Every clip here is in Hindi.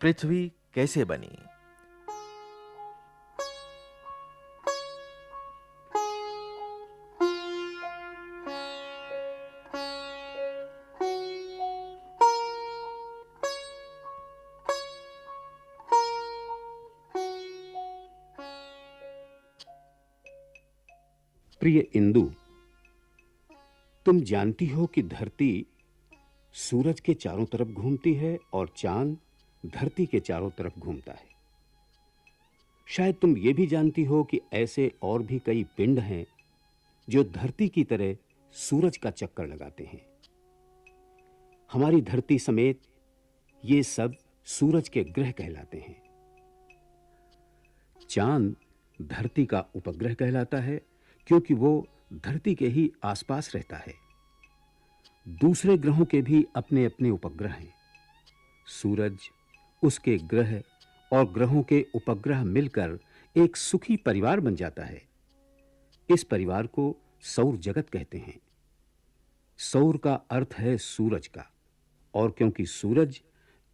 पृथ्वी कैसे बनी? प्रिय इंदु, तुम जानती हो कि धरती सूरज के चारों तरफ घूमती है और चांद धरती के चारों तरफ घूमता है। शायद तुम ये भी जानती हो कि ऐसे और भी कई पिंड हैं जो धरती की तरह सूरज का चक्कर लगाते हैं। हमारी धरती समेत ये सब सूरज के ग्रह कहलाते हैं। चांद धरती का उपग्रह कहलाता है क्योंकि वो धरती के ही आसपास रहता है। दूसरे ग्रहों के भी अपने-अपने उपग्रह हैं। सूरज, उसके ग्रह और ग्रहों के उपग्रह मिलकर एक सुखी परिवार बन जाता है। इस परिवार को सौर जगत कहते हैं। सौर का अर्थ है सूरज का, और क्योंकि सूरज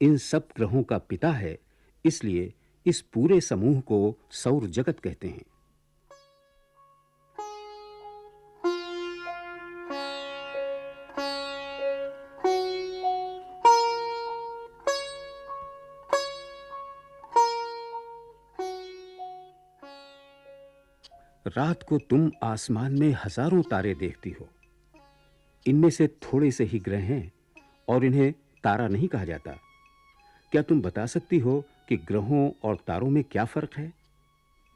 इन सब ग्रहों का पिता है, इसलिए इस पूरे समूह को सौर जगत कहते हैं। रात को तुम आसमान में हजारों तारे देखती हो। इनमें से थोड़े से ही ग्रह हैं और इन्हें तारा नहीं कहा जाता। क्या तुम बता सकती हो कि ग्रहों और तारों में क्या फर्क है?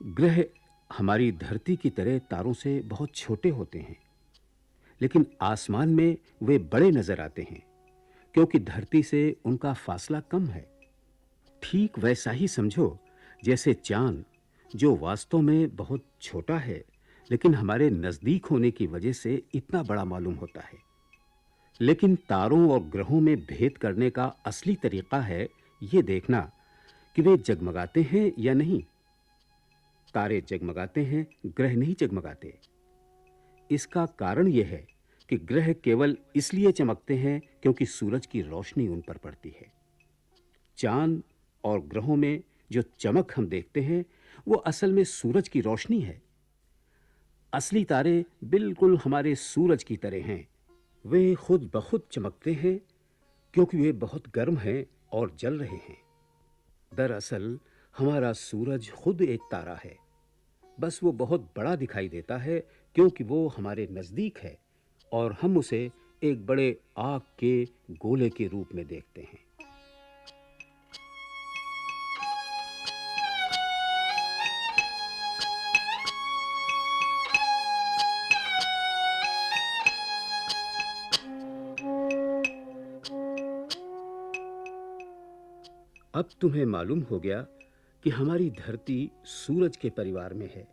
ग्रह हमारी धरती की तरह तारों से बहुत छोटे होते हैं, लेकिन आसमान में वे बड़े नजर आते हैं क्योंकि धरती से उनका फासला कम है। ठीक वैसा ही समझो जैसे चांद, जो वास्तव में बहुत छोटा है, लेकिन हमारे नजदीक होने की वजह से इतना बड़ा मालूम होता है। लेकिन तारों और ग्रहों में भेद करने का असली तरीका है यह देखना कि वे जगमगाते हैं या नहीं। तारे जगमगाते हैं, ग्रह नहीं जगमगाते। इसका कारण यह है कि ग्रह केवल इसलिए चमकते हैं क्योंकि सूरज की रोशनी उन पर पड़ती है। चांद और ग्रहों में जो चमक हम देखते हैं, वो असल में सूरज की रोशनी है। असली तारे बिल्कुल हमारे सूरज की तरह हैं। वे खुद ब खुद चमकते हैं क्योंकि वे बहुत गर्म हैं और जल रहे हैं। दरअसल हमारा सूरज खुद एक तारा है, बस वो बहुत बड़ा दिखाई देता है क्योंकि वो हमारे नजदीक है और हम उसे एक बड़े आग के गोले के रूप में देखते हैं। अब तुम्हें मालूम हो गया कि हमारी धरती सूरज के परिवार में है,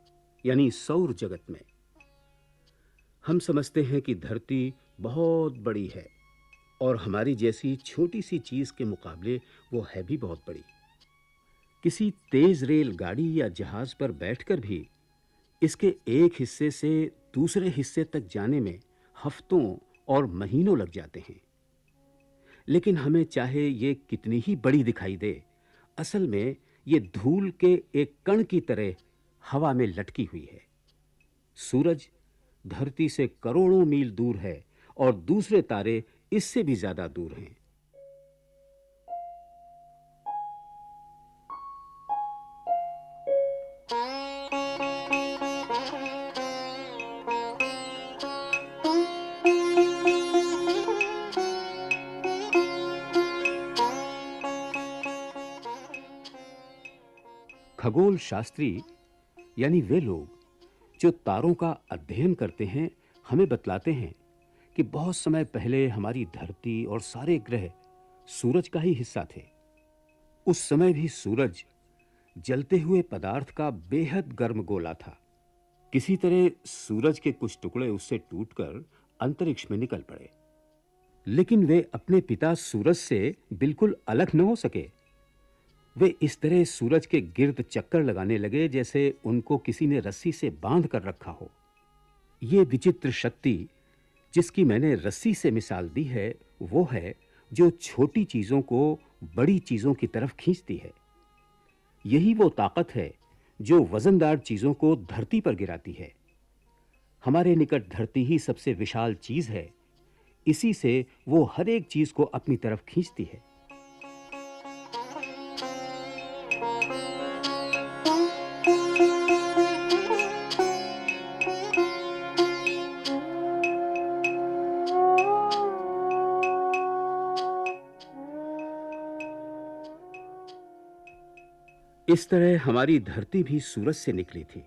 यानी सौर जगत में। हम समझते हैं कि धरती बहुत बड़ी है और हमारी जैसी छोटी सी चीज के मुकाबले वो है भी बहुत बड़ी। किसी तेज रेलगाड़ी या जहाज पर बैठकर भी इसके एक हिस्से से दूसरे हिस्से तक जाने में हफ्तों और महीनों लग जाते हैं। लेकिन हमें चाहे ये कितनी ही बड़ी दिखाई दे, असल में ये धूल के एक कण की तरह हवा में लटकी हुई है। सूरज धरती से करोड़ों मील दूर है और दूसरे तारे इससे भी ज्यादा दूर हैं। खगोल शास्त्री यानी वे लोग जो तारों का अध्ययन करते हैं, हमें बतलाते हैं कि बहुत समय पहले हमारी धरती और सारे ग्रह सूरज का ही हिस्सा थे। उस समय भी सूरज जलते हुए पदार्थ का बेहद गर्म गोला था। किसी तरह सूरज के कुछ टुकड़े उससे टूटकर अंतरिक्ष में निकल पड़े, लेकिन वे अपने पिता सूरज से बिल्कुल अलग न हो सके। वे इस तरह सूरज के गिर्द चक्कर लगाने लगे जैसे उनको किसी ने रस्सी से बांध कर रखा हो। ये विचित्र शक्ति जिसकी मैंने रस्सी से मिसाल दी है, वो है जो छोटी चीजों को बड़ी चीजों की तरफ खींचती है। यही वो ताकत है जो वजनदार चीजों को धरती पर गिराती है। हमारे निकट धरती ही सबसे विशाल चीज है, इसी से वो हर एक चीज को अपनी तरफ खींचती है। इस तरह हमारी धरती भी सूरज से निकली थी।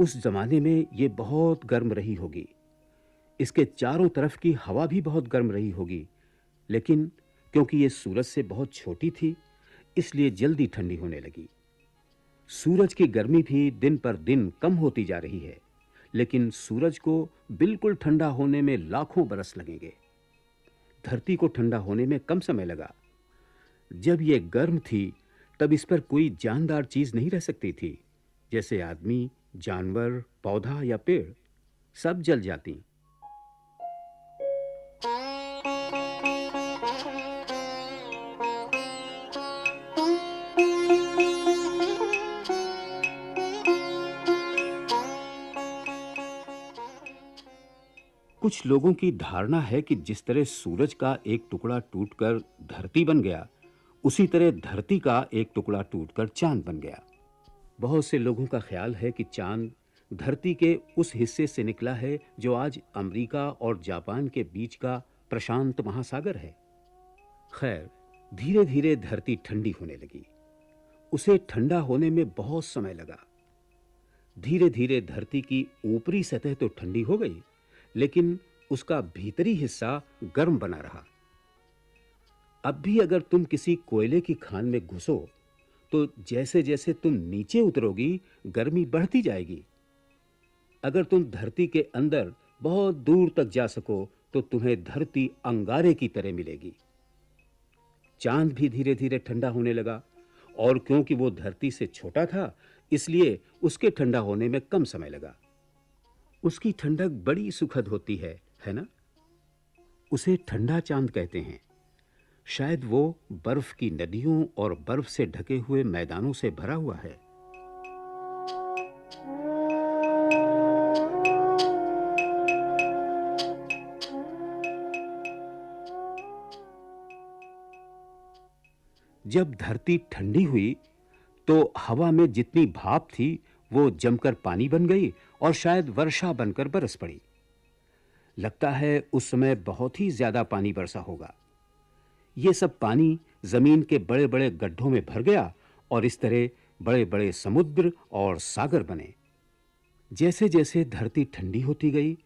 उस जमाने में ये बहुत गर्म रही होगी। इसके चारों तरफ की हवा भी बहुत गर्म रही होगी, लेकिन क्योंकि ये सूरज से बहुत छोटी थी, इसलिए जल्दी ठंडी होने लगी। सूरज की गर्मी भी दिन पर दिन कम होती जा रही है, लेकिन सूरज को बिल्कुल ठंडा होने में लाखों बरस लगेंगे। धरती को ठंडा होने में कम समय लगा। जब ये गर्म थी, तब इस पर कोई जानदार चीज नहीं रह सकती थी, जैसे आदमी, जानवर, पौधा या पेड़, सब जल जाती। कुछ लोगों की धारणा है कि जिस तरह सूरज का एक टुकड़ा टूटकर धरती बन गया, उसी तरह धरती का एक टुकड़ा टूटकर चांद बन गया। बहुत से लोगों का ख्याल है कि चांद धरती के उस हिस्से से निकला है जो आज अमेरिका और जापान के बीच का प्रशांत महासागर है। खैर, धीरे-धीरे धरती ठंडी होने लगी। उसे ठंडा होने में बहुत समय लगा। धीरे-धीरे धरती की ऊपरी सतह तो ठंडी हो गई, लेकिन उसका भीतरी हिस्सा गर्म बना रहा। अब भी अगर तुम किसी कोयले की खान में घुसो, तो जैसे-जैसे तुम नीचे उतरोगी, गर्मी बढ़ती जाएगी। अगर तुम धरती के अंदर बहुत दूर तक जा सको, तो तुम्हें धरती अंगारे की तरह मिलेगी। चांद भी धीरे-धीरे ठंडा होने लगा, और क्योंकि वो धरती से छोटा था, इसलिए उसके ठंडा होने में कम समय लगा। उसकी ठंडक बड़ी सुखद होती है ना? उसे ठंडा चांद कहते हैं। शायद वो बर्फ की नदियों और बर्फ से ढके हुए मैदानों से भरा हुआ है। जब धरती ठंडी हुई, तो हवा में जितनी भाप थी, वो जमकर पानी बन गई और शायद वर्षा बनकर बरस पड़ी। लगता है उस समय बहुत ही ज्यादा पानी बरसा होगा। ये सब पानी जमीन के बड़े-बड़े गड्ढों में भर गया और इस तरह बड़े-बड़े समुद्र और सागर बने। जैसे-जैसे धरती ठंडी होती गई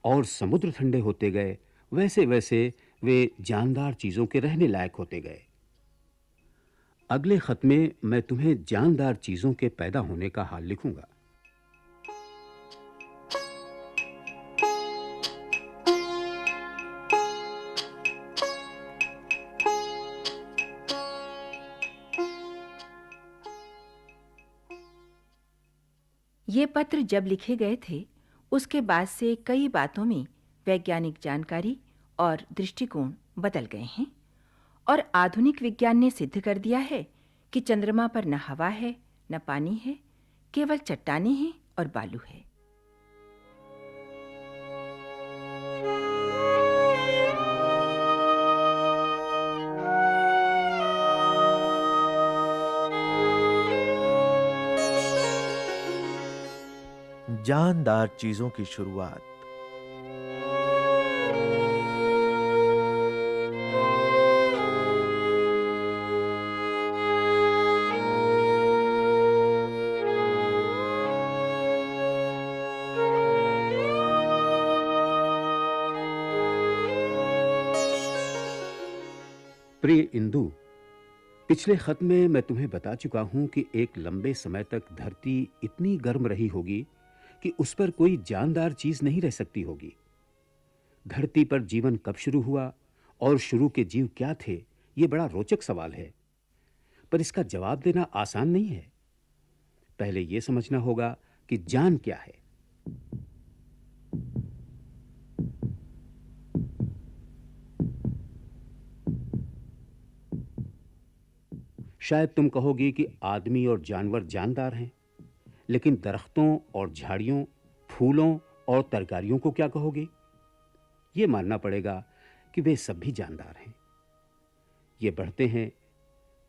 और समुद्र ठंडे होते गए, वैसे-वैसे वे जानदार चीजों के रहने लायक होते गए। अगले खत में मैं तुम्हें जानदार चीजों के पैदा होने का हाल लिखूंगा। ये पत्र जब लिखे गए थे, उसके बाद से कई बातों में वैज्ञानिक जानकारी और दृष्टिकोण बदल गए हैं और आधुनिक विज्ञान ने सिद्ध कर दिया है कि चंद्रमा पर न हवा है, न पानी है, केवल चट्टानें हैं और बालू है। जानदार चीजों की शुरुआत। प्रिय इंदु, पिछले खत में मैं तुम्हें बता चुका हूं कि एक लंबे समय तक धरती इतनी गर्म रही होगी कि उस पर कोई जानदार चीज नहीं रह सकती होगी। धरती पर जीवन कब शुरू हुआ और शुरू के जीव क्या थे, ये बड़ा रोचक सवाल है, पर इसका जवाब देना आसान नहीं है। पहले यह समझना होगा कि जान क्या है। शायद तुम कहोगी कि आदमी और जानवर जानदार हैं, लेकिन दरख्तों और झाड़ियों, फूलों और तरकारियों को क्या कहोगे? ये मानना पड़ेगा कि वे सब भी जानदार हैं। ये बढ़ते हैं,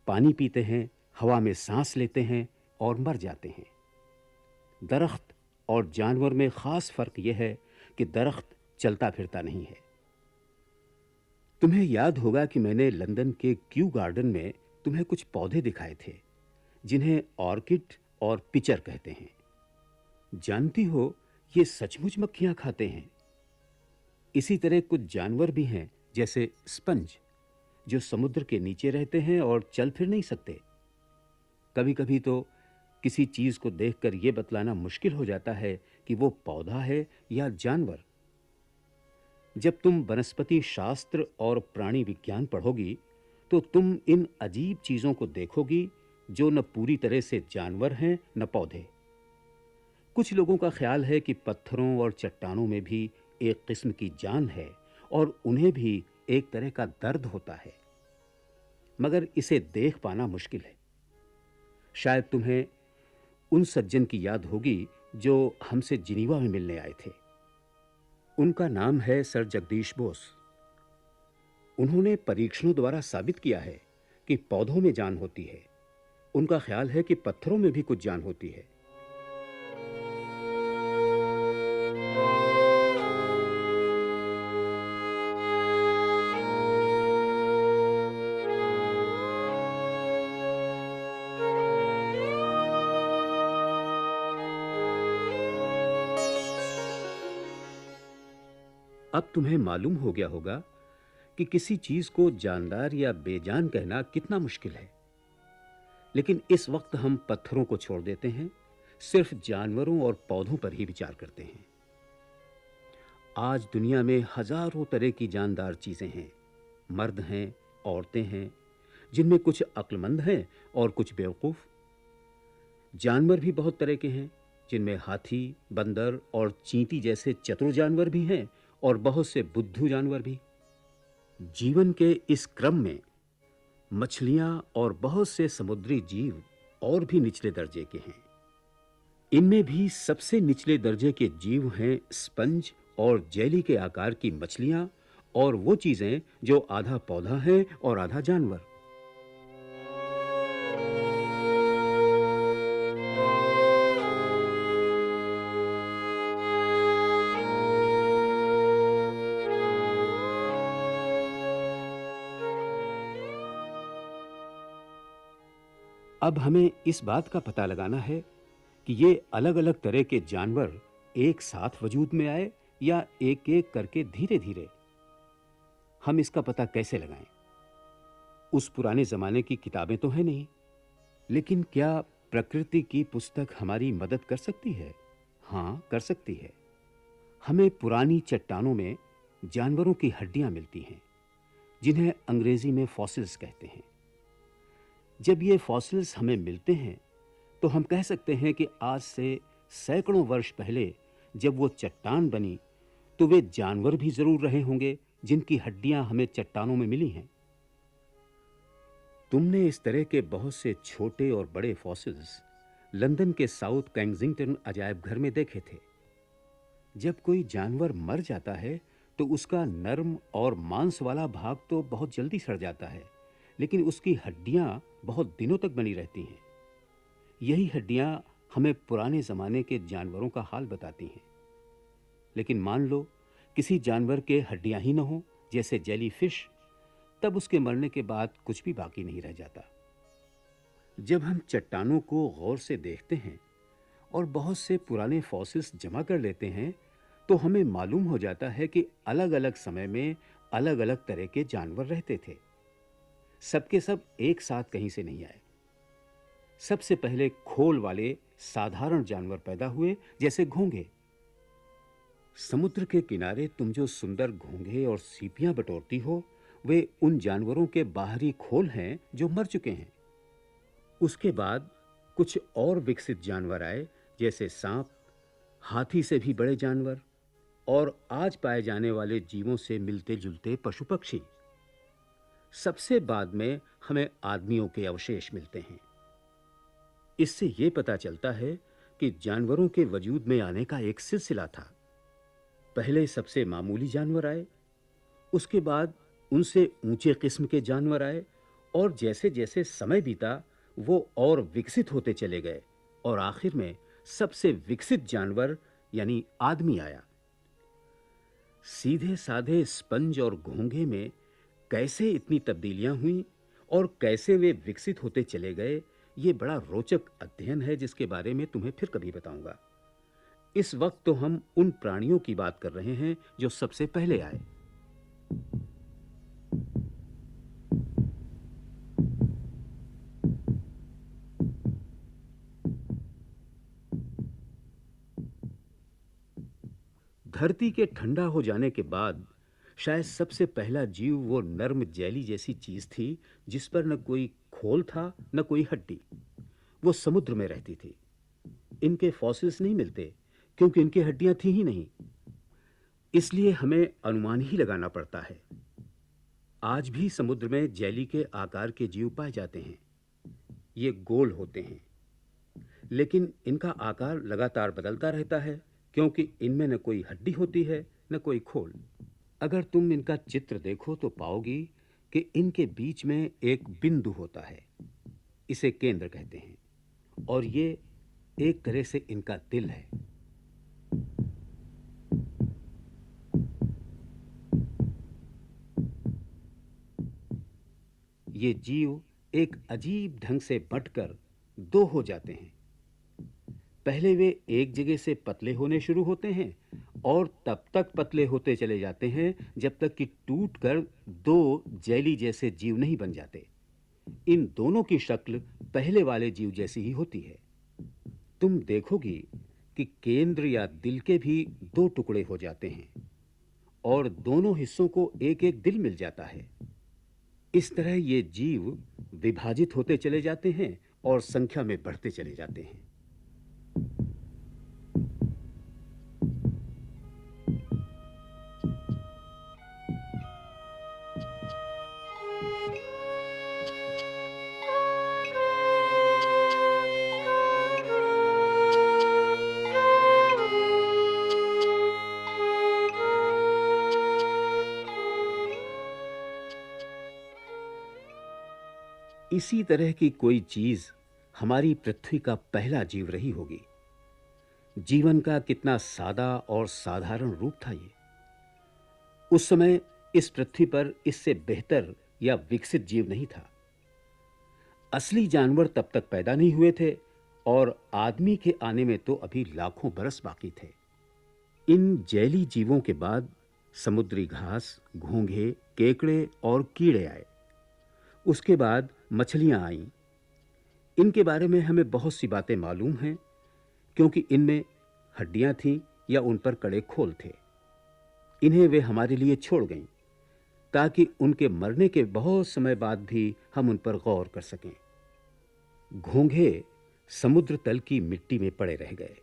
पानी पीते हैं, हवा में सांस लेते हैं और मर जाते हैं। दरख्त और जानवर में खास फर्क यह है कि दरख्त चलता फिरता नहीं है। तुम्हें याद होगा कि मैंने लंदन के क्यू गार्डन में तुम्हें कुछ पौधे दिखाए थे जिन्हें ऑर्किड और पिचर कहते हैं। जानती हो, ये सचमुच मक्खियां खाते हैं। इसी तरह कुछ जानवर भी हैं, जैसे स्पंज, जो समुद्र के नीचे रहते हैं और चल फिर नहीं सकते। कभी-कभी तो किसी चीज को देखकर यह बतलाना मुश्किल हो जाता है कि वो पौधा है या जानवर। जब तुम वनस्पति शास्त्र और प्राणी विज्ञान पढ़ोगी तो तुम इन अजीब चीजों को देखोगी जो न पूरी तरह से जानवर हैं न पौधे। कुछ लोगों का ख्याल है कि पत्थरों और चट्टानों में भी एक किस्म की जान है और उन्हें भी एक तरह का दर्द होता है, मगर इसे देख पाना मुश्किल है। शायद तुम्हें उन सज्जन की याद होगी जो हमसे जिनीवा में मिलने आए थे। उनका नाम है सर जगदीश बोस। उन्होंने परीक्षणों द्वारा साबित किया है कि पौधों में जान होती है। उनका ख्याल है कि पत्थरों में भी कुछ जान होती है। अब तुम्हें मालूम हो गया होगा कि किसी चीज को जानदार या बेजान कहना कितना मुश्किल है। लेकिन इस वक्त हम पत्थरों को छोड़ देते हैं, सिर्फ जानवरों और पौधों पर ही विचार करते हैं। आज दुनिया में हजारों तरह की जानदार चीजें हैं। मर्द हैं, औरतें हैं, जिनमें कुछ अक्लमंद हैं और कुछ बेवकूफ। जानवर भी बहुत तरह के हैं, जिनमें हाथी, बंदर और चींटी जैसे चतुर जानवर भी हैं और बहुत से बुद्धू जानवर भी। जीवन के इस क्रम में मछलियां और बहुत से समुद्री जीव और भी निचले दर्जे के हैं। इनमें भी सबसे निचले दर्जे के जीव हैं स्पंज और जेली के आकार की मछलियां और वो चीजें जो आधा पौधा है और आधा जानवर। अब हमें इस बात का पता लगाना है कि ये अलग-अलग तरह के जानवर एक साथ वजूद में आए या एक-एक करके धीरे-धीरे। हम इसका पता कैसे लगाएं? उस पुराने जमाने की किताबें तो हैं नहीं, लेकिन क्या प्रकृति की पुस्तक हमारी मदद कर सकती है? हाँ, कर सकती है। हमें पुरानी चट्टानों में जानवरों की हड्डियां मिलती हैं, जिन्हें अंग्रेजी में फॉसिल्स कहते हैं। जब ये फॉसिल्स हमें मिलते हैं तो हम कह सकते हैं कि आज से सैकड़ों वर्ष पहले जब वो चट्टान बनी तो वे जानवर भी जरूर रहे होंगे जिनकी हड्डियां हमें चट्टानों में मिली हैं। तुमने इस तरह के बहुत से छोटे और बड़े फॉसिल्स लंदन के साउथ कैंगजिंगटन अजायब घर में देखे थे। जब कोई जानवर मर जाता है तो उसका नर्म और मांस वाला भाग तो बहुत जल्दी सड़ जाता है, लेकिन उसकी हड्डियां बहुत दिनों तक बनी रहती हैं। यही हड्डियां हमें पुराने जमाने के जानवरों का हाल बताती हैं। लेकिन मान लो किसी जानवर के हड्डियां ही न हो, जैसे जेलीफिश, तब उसके मरने के बाद कुछ भी बाकी नहीं रह जाता। जब हम चट्टानों को गौर से देखते हैं और बहुत से पुराने फॉसिल्स जमा कर लेते हैं तो हमें मालूम हो जाता है कि अलग-अलग समय में अलग-अलग तरह के जानवर रहते थे। सबके सब एक साथ कहीं से नहीं आए। सबसे पहले खोल वाले साधारण जानवर पैदा हुए, जैसे घोंघे। समुद्र के किनारे तुम जो सुंदर घोंघे और सीपियां बटोरती हो, वे उन जानवरों के बाहरी खोल हैं जो मर चुके हैं। उसके बाद कुछ और विकसित जानवर आए, जैसे सांप, हाथी से भी बड़े जानवर और आज पाए जाने वाले जीवों से मिलते जुलते पशु पक्षी। सबसे बाद में हमें आदमियों के अवशेष मिलते हैं। इससे यह पता चलता है कि जानवरों के वजूद में आने का एक सिलसिला था। पहले सबसे मामूली जानवर आए, उसके बाद उनसे ऊंचे किस्म के जानवर आए, और जैसे-जैसे समय बीता वो और विकसित होते चले गए, और आखिर में सबसे विकसित जानवर यानी आदमी आया। सीधे साधे स्पंज और घोंघे में कैसे इतनी तब्दीलियां हुई और कैसे वे विकसित होते चले गए, ये बड़ा रोचक अध्ययन है जिसके बारे में तुम्हें फिर कभी बताऊंगा। इस वक्त तो हम उन प्राणियों की बात कर रहे हैं जो सबसे पहले आए। धरती के ठंडा हो जाने के बाद शायद सबसे पहला जीव वो नर्म जेली जैसी चीज थी जिस पर न कोई खोल था न कोई हड्डी। वो समुद्र में रहती थी। इनके फॉसिल्स नहीं मिलते क्योंकि इनकी हड्डियां थी ही नहीं, इसलिए हमें अनुमान ही लगाना पड़ता है। आज भी समुद्र में जेली के आकार के जीव पाए जाते हैं। ये गोल होते हैं, लेकिन इनका आकार लगातार बदलता रहता है क्योंकि इनमें न कोई हड्डी होती है न कोई खोल। अगर तुम इनका चित्र देखो तो पाओगी कि इनके बीच में एक बिंदु होता है, इसे केंद्र कहते हैं, और ये एक तरह से इनका दिल है। ये जीव एक अजीब ढंग से बंटकर दो हो जाते हैं। पहले वे एक जगह से पतले होने शुरू होते हैं और तब तक पतले होते चले जाते हैं जब तक कि टूटकर दो जेली जैसे जीव नहीं बन जाते। इन दोनों की शक्ल पहले वाले जीव जैसी ही होती है। तुम देखोगी कि केंद्र या दिल के भी दो टुकड़े हो जाते हैं और दोनों हिस्सों को एक-एक दिल मिल जाता है। इस तरह ये जीव विभाजित होते चले जाते हैं और संख्या में बढ़ते चले जाते हैं। इसी तरह की कोई चीज हमारी पृथ्वी का पहला जीव रही होगी। जीवन का कितना सादा और साधारण रूप था ये। उस समय इस पृथ्वी पर इससे बेहतर या विकसित जीव नहीं था। असली जानवर तब तक पैदा नहीं हुए थे और आदमी के आने में तो अभी लाखों बरस बाकी थे। इन जैली जीवों के बाद समुद्री घास, घोंघे, केकड़े और कीड़े आए। उसके बाद मछलियां आईं। इनके बारे में हमें बहुत सी बातें मालूम हैं क्योंकि इनमें हड्डियां थीं या उन पर कड़े खोल थे। इन्हें वे हमारे लिए छोड़ गईं ताकि उनके मरने के बहुत समय बाद भी हम उन पर गौर कर सकें। घोंघे समुद्र तल की मिट्टी में पड़े रह गए।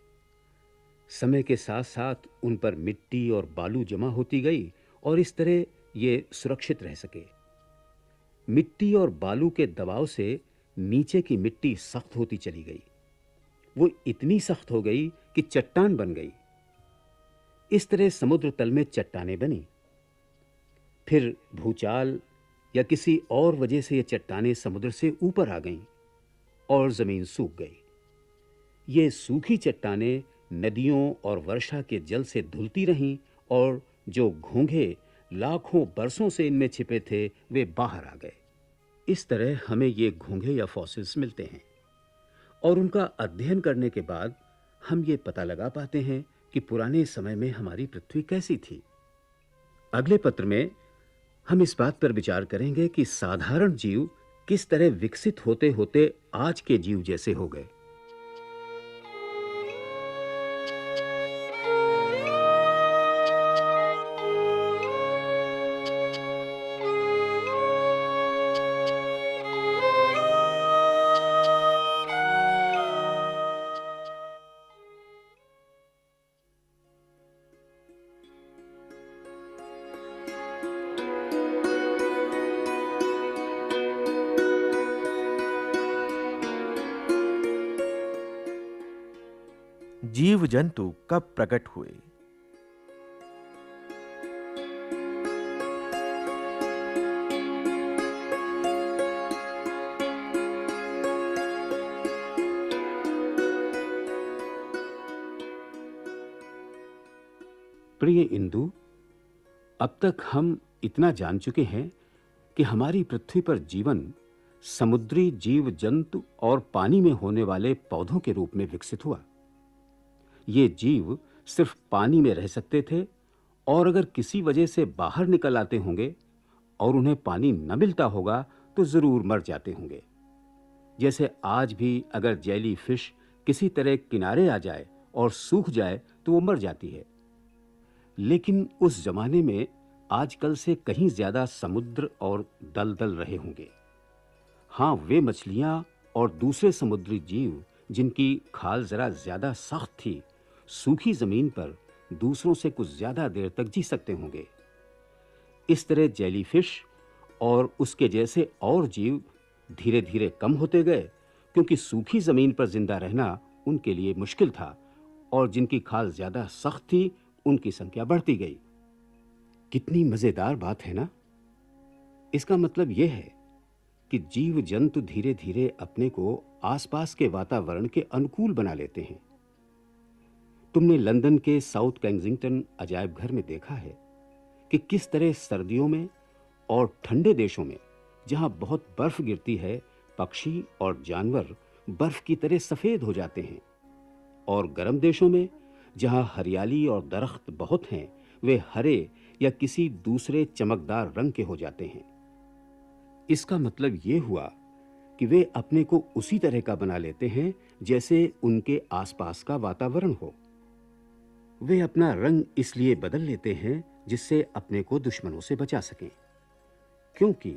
समय के साथ-साथ उन पर मिट्टी और बालू जमा होती गई और इस तरह ये सुरक्षित रह सके। मिट्टी और बालू के दबाव से नीचे की मिट्टी सख्त होती चली गई। वो इतनी सख्त हो गई कि चट्टान बन गई। इस तरह समुद्र तल में चट्टानें बनी। फिर भूचाल या किसी और वजह से ये चट्टानें समुद्र से ऊपर आ गईं और जमीन सूख गई। ये सूखी चट्टानें नदियों और वर्षा के जल से धुलती रहीं और जो घोंघे लाखों बरसों से इनमें छिपे थे वे बाहर आ गए। इस तरह हमें ये घोंघे या फॉसिल्स मिलते हैं और उनका अध्ययन करने के बाद हम ये पता लगा पाते हैं कि पुराने समय में हमारी पृथ्वी कैसी थी। अगले पत्र में हम इस बात पर विचार करेंगे कि साधारण जीव किस तरह विकसित होते होते आज के जीव जैसे हो गए। जीव जंतु कब प्रकट हुए। प्रिय इंदु, अब तक हम इतना जान चुके हैं कि हमारी पृथ्वी पर जीवन समुद्री जीव जंतु और पानी में होने वाले पौधों के रूप में विकसित हुआ। ये जीव सिर्फ पानी में रह सकते थे और अगर किसी वजह से बाहर निकल आते होंगे और उन्हें पानी न मिलता होगा तो जरूर मर जाते होंगे। जैसे आज भी अगर जेली फिश किसी तरह किनारे आ जाए और सूख जाए तो वो मर जाती है। लेकिन उस जमाने में आजकल से कहीं ज्यादा समुद्र और दलदल रहे होंगे। हां, वे मछलियां और दूसरे समुद्री जीव जिनकी खाल जरा ज्यादा सख्त थी, सूखी जमीन पर दूसरों से कुछ ज्यादा देर तक जी सकते होंगे। इस तरह जेलीफिश और उसके जैसे और जीव धीरे-धीरे कम होते गए, क्योंकि सूखी जमीन पर जिंदा रहना उनके लिए मुश्किल था और जिनकी खाल ज्यादा सख्त थी, उनकी संख्या बढ़ती गई। कितनी मजेदार बात है ना? इसका मतलब यह है कि जीव जंतु धीरे-धीरे अपने को आसपास के वातावरण के अनुकूल बना लेते हैं। तुमने लंदन के साउथ केंसिंगटन अजायब घर में देखा है कि किस तरह सर्दियों में और ठंडे देशों में, जहां बहुत बर्फ गिरती है, पक्षी और जानवर बर्फ की तरह सफेद हो जाते हैं, और गर्म देशों में जहां हरियाली और दरख्त बहुत हैं, वे हरे या किसी दूसरे चमकदार रंग के हो जाते हैं। इसका मतलब यह हुआ कि वे अपने को उसी तरह का बना लेते हैं जैसे उनके आसपास का वातावरण हो। वे अपना रंग इसलिए बदल लेते हैं जिससे अपने को दुश्मनों से बचा सकें, क्योंकि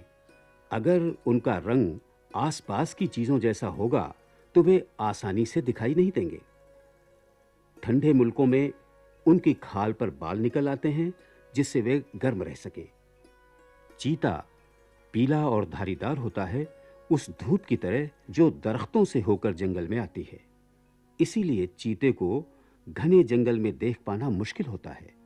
अगर उनका रंग आसपास की चीजों जैसा होगा तो वे आसानी से दिखाई नहीं देंगे। ठंडे मुल्कों में उनकी खाल पर बाल निकल आते हैं जिससे वे गर्म रह सकें। चीता पीला और धारीदार होता है, उस धूप की तरह जो दरख्तों से होकर जंगल में आती है। इसीलिए चीते को घने जंगल में देख पाना मुश्किल होता है।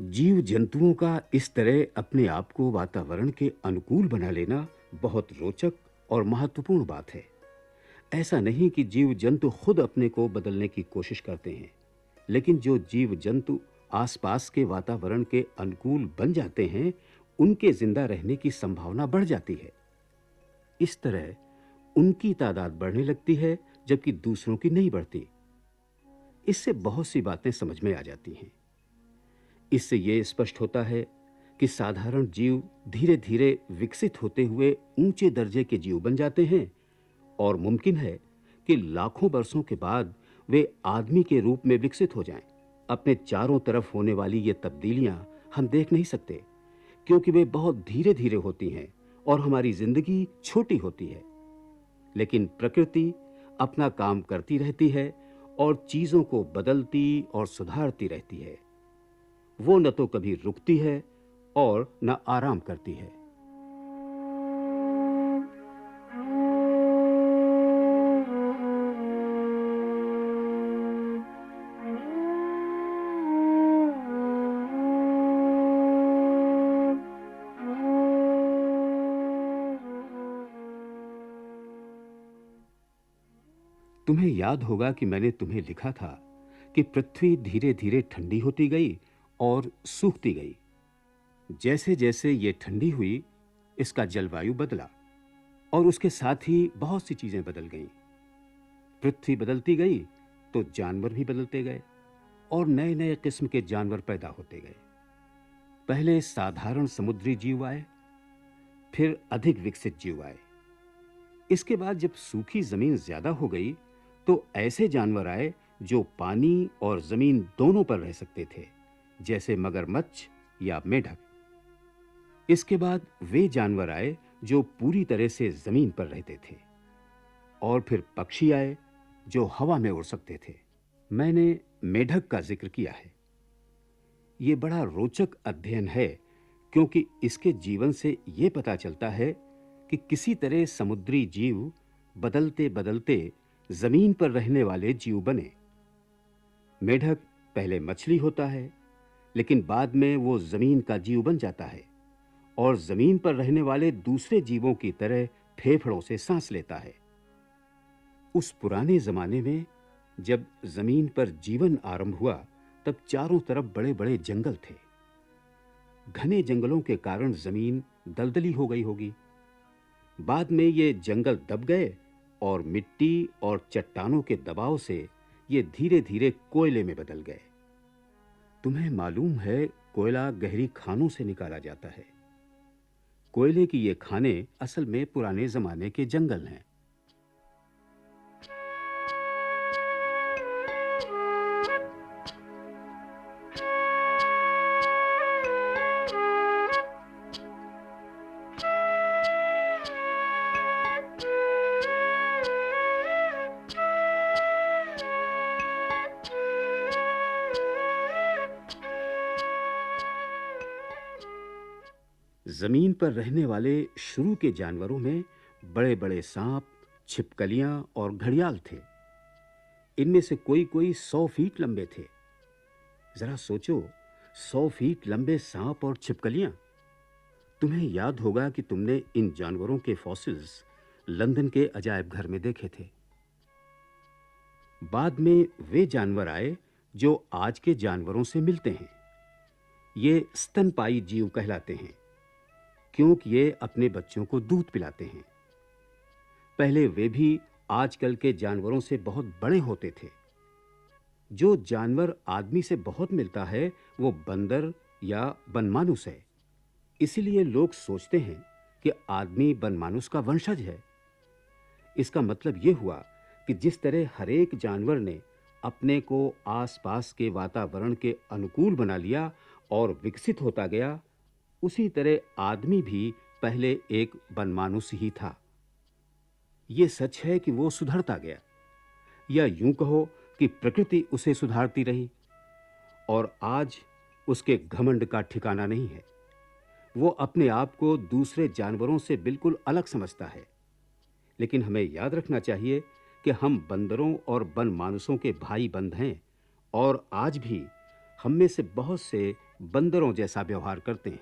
जीव जंतुओं का इस तरह अपने आप को वातावरण के अनुकूल बना लेना बहुत रोचक और महत्वपूर्ण बात है। ऐसा नहीं कि जीव जंतु खुद अपने को बदलने की कोशिश करते हैं, लेकिन जो जीव जंतु आसपास के वातावरण के अनुकूल बन जाते हैं, उनके जिंदा रहने की संभावना बढ़ जाती है। इस तरह उनकी तादाद बढ़ने लगती है जबकि दूसरों की नहीं बढ़ती। इससे बहुत सी बातें समझ में आ जाती हैं। इससे यह स्पष्ट होता है कि साधारण जीव धीरे-धीरे विकसित होते हुए ऊंचे दर्जे के जीव बन जाते हैं, और मुमकिन है कि लाखों वर्षों के बाद वे आदमी के रूप में विकसित हो जाएं। अपने चारों तरफ होने वाली ये तब्दीलियां हम देख नहीं सकते, क्योंकि वे बहुत धीरे-धीरे होती हैं और हमारी जिंदगी छोटी होती है। लेकिन प्रकृति अपना काम करती रहती है और चीजों को बदलती और सुधारती रहती है। वो न तो कभी रुकती है और न आराम करती है। तुम्हें याद होगा कि मैंने तुम्हें लिखा था कि पृथ्वी धीरे-धीरे ठंडी होती गई और सूखती गई। जैसे-जैसे ये ठंडी हुई, इसका जलवायु बदला और उसके साथ ही बहुत सी चीजें बदल गईं। पृथ्वी बदलती गई तो जानवर भी बदलते गए और नए-नए किस्म के जानवर पैदा होते गए। पहले साधारण समुद्री जीव आए, फिर अधिक विकसित जीव आए। इसके बाद जब सूखी जमीन ज्यादा हो गई तो ऐसे जानवर आए जो पानी और जमीन दोनों पर रह सकते थे, जैसे मगरमच्छ या मेढक। इसके बाद वे जानवर आए जो पूरी तरह से जमीन पर रहते थे, और फिर पक्षी आए जो हवा में उड़ सकते थे। मैंने मेढक का जिक्र किया है। ये बड़ा रोचक अध्ययन है, क्योंकि इसके जीवन से ये पता चलता है कि किसी तरह समुद्री जीव बदलते बदलते जमीन पर रहने वाले जीव बने। मेढक पहले मछली होता है, लेकिन बाद में वो जमीन का जीव बन जाता है और जमीन पर रहने वाले दूसरे जीवों की तरह फेफड़ों से सांस लेता है। उस पुराने जमाने में जब जमीन पर जीवन आरंभ हुआ, तब चारों तरफ बड़े-बड़े जंगल थे। घने जंगलों के कारण जमीन दलदली हो गई होगी। बाद में ये जंगल दब गए और मिट्टी और चट्टानों के दबाव से ये धीरे-धीरे कोयले में बदल गए। तुम्हें मालूम है, कोयला गहरी खानों से निकाला जाता है। कोयले की ये खाने असल में पुराने जमाने के जंगल हैं। जमीन पर रहने वाले शुरू के जानवरों में बड़े-बड़े सांप, छिपकलियां और घड़ियाल थे। इनमें से कोई-कोई 100 फीट लंबे थे। जरा सोचो, 100 फीट लंबे सांप और छिपकलियां। तुम्हें याद होगा कि तुमने इन जानवरों के फॉसिल्स लंदन के अजायब घर में देखे थे। बाद में वे जानवर आए जो आज के जानवरों से मिलते हैं। ये स्तनपायी जीव कहलाते हैं, क्योंकि ये अपने बच्चों को दूध पिलाते हैं। पहले वे भी आजकल के जानवरों से बहुत बड़े होते थे। जो जानवर आदमी से बहुत मिलता है, वो बंदर या बनमानुस है। इसलिए लोग सोचते हैं कि आदमी बनमानुस का वंशज है। इसका मतलब यह हुआ कि जिस तरह हर एक जानवर ने अपने को आसपास के वातावरण के अनुकूल बना लिया और विकसित होता गया, उसी तरह आदमी भी पहले एक बनमानुस ही था। यह सच है कि वो सुधरता गया, या यूं कहो कि प्रकृति उसे सुधारती रही, और आज उसके घमंड का ठिकाना नहीं है। वो अपने आप को दूसरे जानवरों से बिल्कुल अलग समझता है। लेकिन हमें याद रखना चाहिए कि हम बंदरों और बनमानुसों के भाई बंद हैं, और आज भी हम में से बहुत से बंदरों जैसा व्यवहार करते हैं।